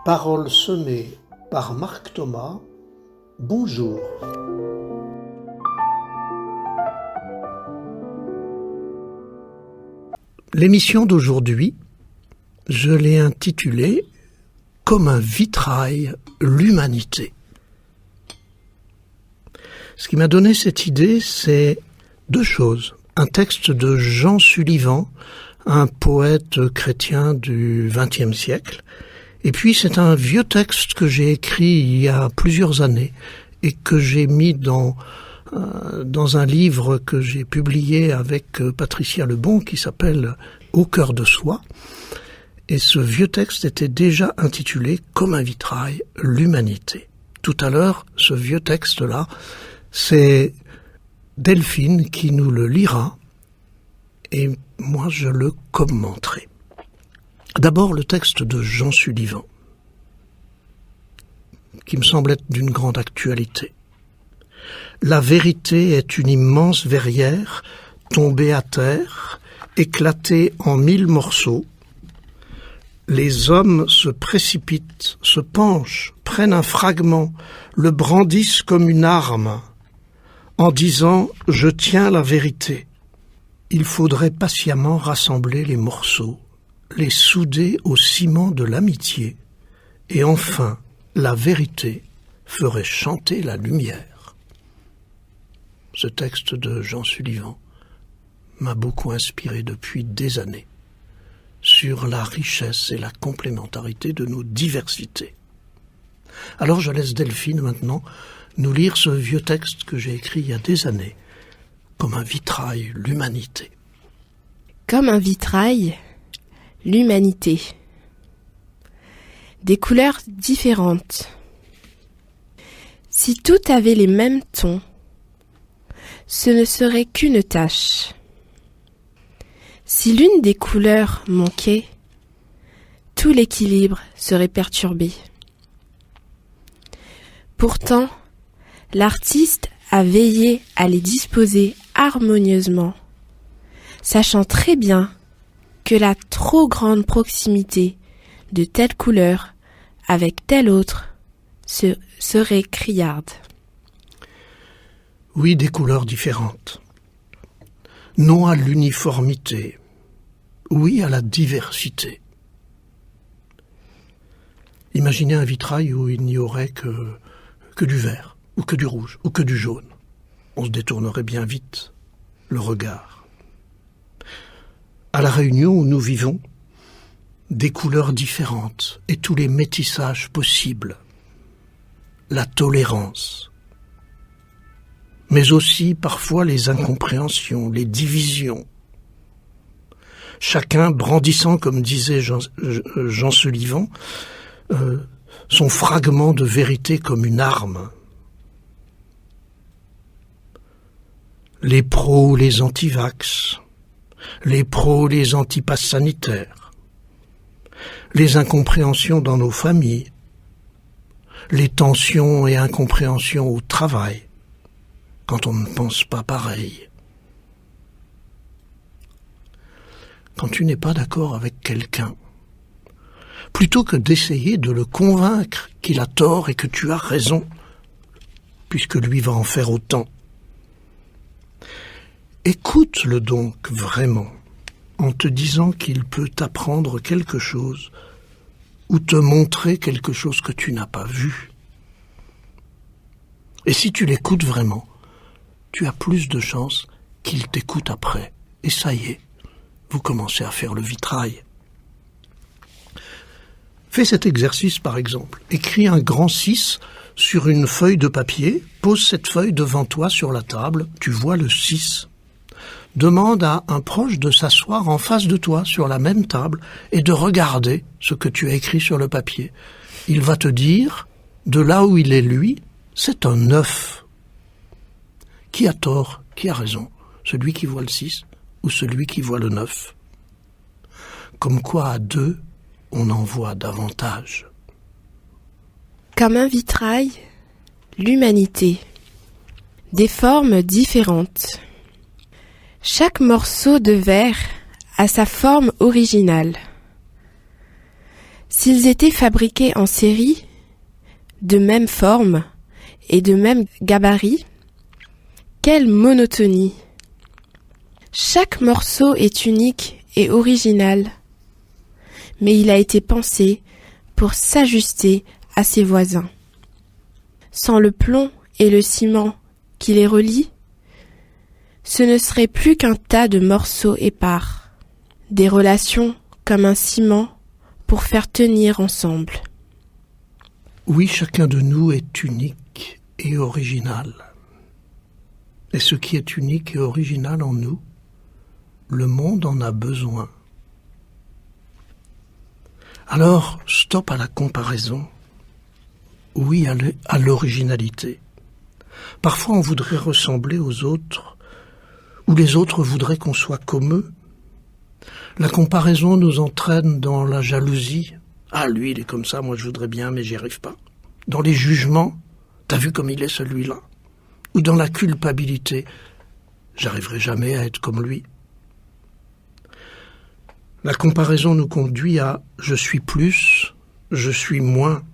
Paroles semées par Marc Thomas. Bonjour. L'émission d'aujourd'hui, je l'ai intitulée « Comme un vitrail, l'humanité ». Ce qui m'a donné cette idée, c'est deux choses. Un texte de Jean Sullivan, un poète chrétien du XXe siècle, et puis c'est un vieux texte que j'ai écrit il y a plusieurs années et que j'ai mis dans un livre que j'ai publié avec Patricia Lebon qui s'appelle « Au cœur de soi ». Et ce vieux texte était déjà intitulé « Comme un vitrail, l'humanité ». Tout à l'heure, ce vieux texte-là, c'est Delphine qui nous le lira et moi je le commenterai. D'abord le texte de Jean Sullivan, qui me semble être d'une grande actualité. La vérité est une immense verrière, tombée à terre, éclatée en 1000 morceaux. Les hommes se précipitent, se penchent, prennent un fragment, le brandissent comme une arme, en disant « Je tiens la vérité ». Il faudrait patiemment rassembler les morceaux, les souder au ciment de l'amitié, et enfin, la vérité ferait chanter la lumière. Ce texte de Jean Sullivan m'a beaucoup inspiré depuis des années sur la richesse et la complémentarité de nos diversités. Alors je laisse Delphine maintenant nous lire ce vieux texte que j'ai écrit il y a des années, comme un vitrail, l'humanité. Comme un vitrail, l'humanité. Des couleurs différentes. Si tout avait les mêmes tons, ce ne serait qu'une tache. Si l'une des couleurs manquait, tout l'équilibre serait perturbé. Pourtant, l'artiste a veillé à les disposer harmonieusement, sachant très bien que la trop grande proximité de telle couleur avec telle autre serait criarde. Oui, des couleurs différentes. Non à l'uniformité. Oui à la diversité. Imaginez un vitrail où il n'y aurait que du vert, ou que du rouge, ou que du jaune. On se détournerait bien vite le regard. À La Réunion où nous vivons, des couleurs différentes et tous les métissages possibles. La tolérance. Mais aussi parfois les incompréhensions, les divisions. Chacun brandissant, comme disait Jean Sullivan, son fragment de vérité comme une arme. Les pros, les anti-vax, les pros, les anti-pass sanitaires, les incompréhensions dans nos familles, les tensions et incompréhensions au travail, quand on ne pense pas pareil. Quand tu n'es pas d'accord avec quelqu'un, plutôt que d'essayer de le convaincre qu'il a tort et que tu as raison, puisque lui va en faire autant, écoute-le donc vraiment, en te disant qu'il peut t'apprendre quelque chose ou te montrer quelque chose que tu n'as pas vu. Et si tu l'écoutes vraiment, tu as plus de chances qu'il t'écoute après. Et ça y est, vous commencez à faire le vitrail. Fais cet exercice par exemple. Écris un grand 6 sur une feuille de papier, pose cette feuille devant toi sur la table, tu vois le 6. Demande à un proche de s'asseoir en face de toi sur la même table et de regarder ce que tu as écrit sur le papier. Il va te dire, de là où il est lui, c'est un 9. Qui a tort, qui a raison? Celui qui voit le 6 ou celui qui voit le 9? Comme quoi à deux, on en voit davantage. Comme un vitrail, l'humanité. Des formes différentes. Chaque morceau de verre a sa forme originale. S'ils étaient fabriqués en série, de même forme et de même gabarit, quelle monotonie! Chaque morceau est unique et original, mais il a été pensé pour s'ajuster à ses voisins. Sans le plomb et le ciment qui les relient, ce ne serait plus qu'un tas de morceaux épars, des relations comme un ciment pour faire tenir ensemble. Oui, chacun de nous est unique et original. Et ce qui est unique et original en nous, le monde en a besoin. Alors, stop à la comparaison. Oui à l'originalité. Parfois, on voudrait ressembler aux autres, ou les autres voudraient qu'on soit comme eux. La comparaison nous entraîne dans la jalousie. Ah, lui, il est comme ça, moi je voudrais bien, mais j'y arrive pas. Dans les jugements, t'as vu comme il est celui-là. Ou dans la culpabilité, j'arriverai jamais à être comme lui. La comparaison nous conduit à « je suis plus, je suis moins ».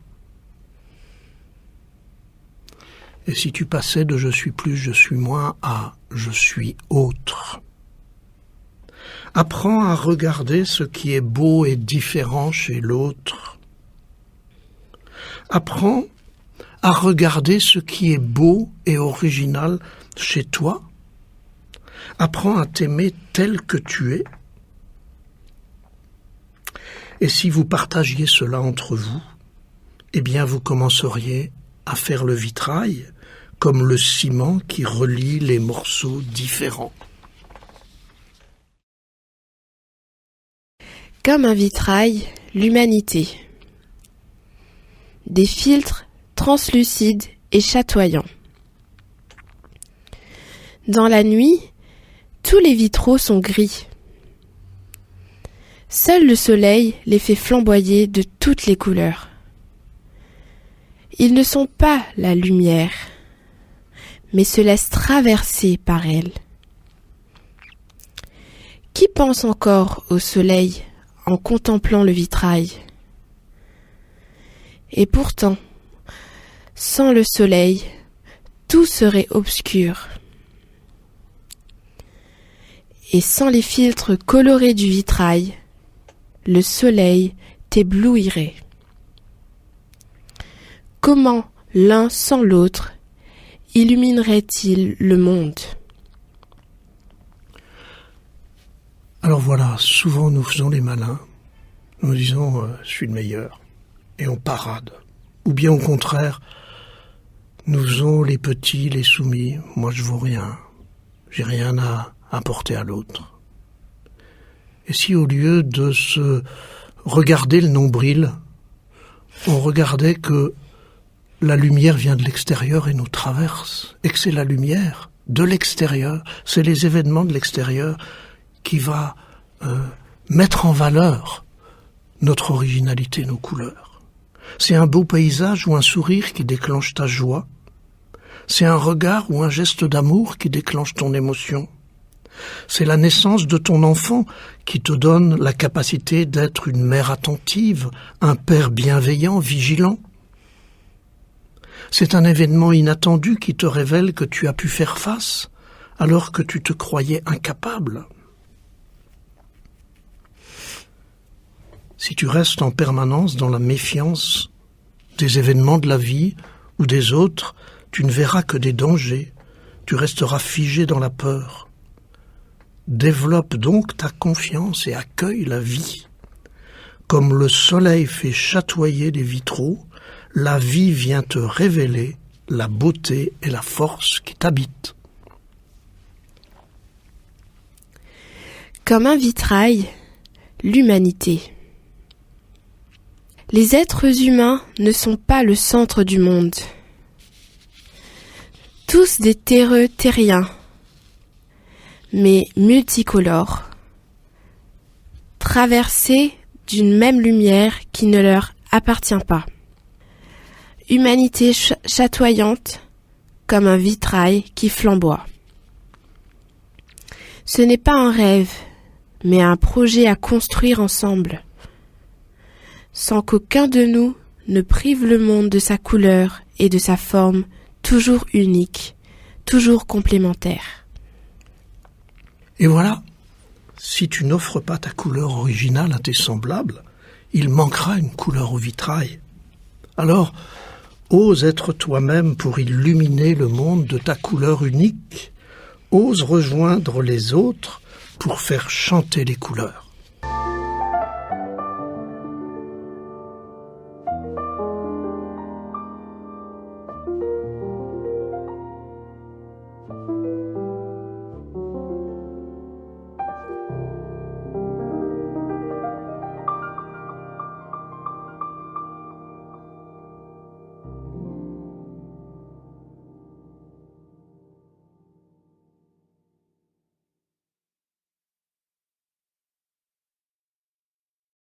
Et si tu passais de « je suis plus, je suis moins » à « je suis autre ». Apprends à regarder ce qui est beau et différent chez l'autre. Apprends à regarder ce qui est beau et original chez toi. Apprends à t'aimer tel que tu es. Et si vous partagiez cela entre vous, eh bien vous commenceriez à faire le vitrail comme le ciment qui relie les morceaux différents. Comme un vitrail, l'humanité. Des filtres translucides et chatoyants. Dans la nuit, tous les vitraux sont gris. Seul le soleil les fait flamboyer de toutes les couleurs. Ils ne sont pas la lumière, mais se laissent traverser par elle. Qui pense encore au soleil en contemplant le vitrail? Et pourtant, sans le soleil, tout serait obscur. Et sans les filtres colorés du vitrail, le soleil t'éblouirait. Comment l'un sans l'autre illuminerait-il le monde? Alors voilà, souvent nous faisons les malins, nous disons je suis le meilleur, et on parade. Ou bien au contraire, nous faisons les petits, les soumis, moi je vaux rien, j'ai rien à apporter à l'autre. Et si au lieu de se regarder le nombril, on regardait que la lumière vient de l'extérieur et nous traverse, et que c'est la lumière de l'extérieur, c'est les événements de l'extérieur qui va mettre en valeur notre originalité, nos couleurs. C'est un beau paysage ou un sourire qui déclenche ta joie. C'est un regard ou un geste d'amour qui déclenche ton émotion. C'est la naissance de ton enfant qui te donne la capacité d'être une mère attentive, un père bienveillant, vigilant. C'est un événement inattendu qui te révèle que tu as pu faire face alors que tu te croyais incapable. Si tu restes en permanence dans la méfiance des événements de la vie ou des autres, tu ne verras que des dangers, tu resteras figé dans la peur. Développe donc ta confiance et accueille la vie. Comme le soleil fait chatoyer les vitraux, la vie vient te révéler la beauté et la force qui t'habitent. Comme un vitrail, l'humanité. Les êtres humains ne sont pas le centre du monde. Tous des terreux terriens, mais multicolores, traversés d'une même lumière qui ne leur appartient pas. Humanité chatoyante comme un vitrail qui flamboie. Ce n'est pas un rêve, mais un projet à construire ensemble, sans qu'aucun de nous ne prive le monde de sa couleur et de sa forme toujours unique, toujours complémentaire. Et voilà, si tu n'offres pas ta couleur originale à tes semblables, il manquera une couleur au vitrail. Alors, ose être toi-même pour illuminer le monde de ta couleur unique. Ose rejoindre les autres pour faire chanter les couleurs.